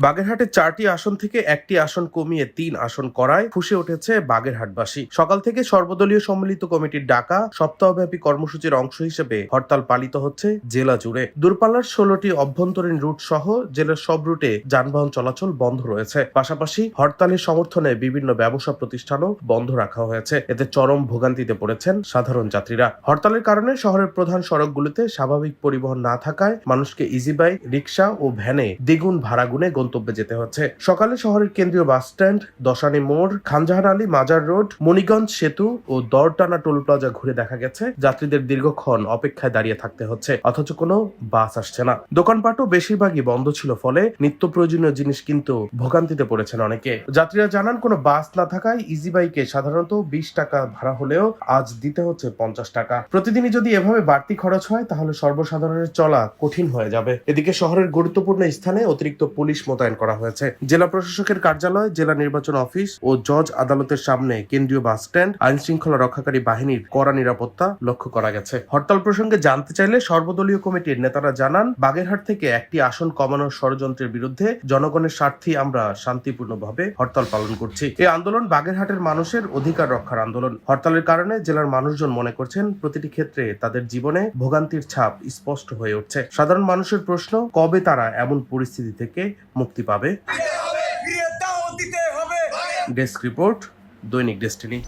বাগেরহাটে 4টি আসন থেকে একটি আসন কমিয়ে 3 আসন করায় ফুঁসে উঠেছে বাগেরহাটবাসী। সকাল থেকে সর্বদলীয় সম্মিলিত কমিটির ডাকা সপ্তাহব্যাপী কর্মসূচির অংশ হিসেবে হরতাল পালিত হচ্ছে জেলা জুড়ে। দূরপাল্লার 16টি অভ্যন্তরীণ রুট সহ জেলার সব রুটে যানবাহন চলাচল বন্ধ রয়েছে। পাশাপাশি হরতালের সমর্থনে বিভিন্ন ব্যবসা প্রতিষ্ঠানও বন্ধ রাখা হয়েছে। এতে চরম ভোগান্তিতে পড়েছেন সাধারণ যাত্রীরা। হরতালের কারণে শহরের প্রধান সড়কগুলোতে স্বাভাবিক পরিবহন না থাকায় মানুষকে ইজি বাইক, রিক্সা ও ভ্যানে দ্বিগুণ ভাড়া গুনে গন্তব্যে যেতে হচ্ছে। সকালে শহরের কেন্দ্রীয় বাস স্ট্যান্ড, দশানী মোড়, খানজাহান আলী মাজার রোড, মণিগঞ্জ সেতু ও দরটানা টোল প্লাজা ঘুরে দেখা গেছে যাত্রীদের দীর্ঘক্ষণ অপেক্ষায় দাঁড়িয়ে থাকতে হচ্ছে, অথচ কোনো বাস আসছে না। দোকানপাটও বেশিরভাগই বন্ধ ছিল, ফলে নিত্য প্রয়োজনীয় জিনিস কিন্তু ভোগান্তিতে পড়েছেন অনেকে। যাত্রীরা জানান, কোনো বাস না থাকায় ইজি বাইকে সাধারণত 20 টাকা ভাড়া হলেও আজ দিতে হচ্ছে 50 টাকা। প্রতিদিনই যদি এভাবে বাড়তি খরচ হয় তাহলে সর্বসাধারণের চলা কঠিন হয়ে যাবে। এদিকে শহরের গুরুত্বপূর্ণ স্থানে অতিরিক্ত পুলিশ মোতায়েন করা হয়েছে। জেলা প্রশাসকের কার্যালয়, জেলা নির্বাচন অফিস ও জজ আদালতের সামনে কেন্দ্রীয় বাস স্ট্যান্ড, আইন শৃঙ্খলা রক্ষাকারী বাহিনীর কড়া নিরাপত্তা লক্ষ্য করা গেছে। হরতাল প্রসঙ্গে জানতে চাইলে সর্বদলীয় কমিটির নেতারা জানান, বাগেরহাট থেকে একটি আসন কমানোর ষড়যন্ত্রের বিরুদ্ধে জনগণের স্বার্থে আমরা শান্তিপূর্ণভাবে হরতাল পালন করছি। এই আন্দোলন বাগেরহাটের মানুষের অধিকার রক্ষার আন্দোলন। হরতালের কারণে জেলার মানুষজন মনে করছেন প্রতিটি ক্ষেত্রে তাদের জীবনে ভোগান্তির ছাপ স্পষ্ট হয়ে উঠছে। সাধারণ মানুষের প্রশ্ন, কবে তারা এমন পরিস্থিতি থেকে মুক্তি পাবে? ডেস্ক রিপোর্ট, দৈনিক ডেস্টিনি।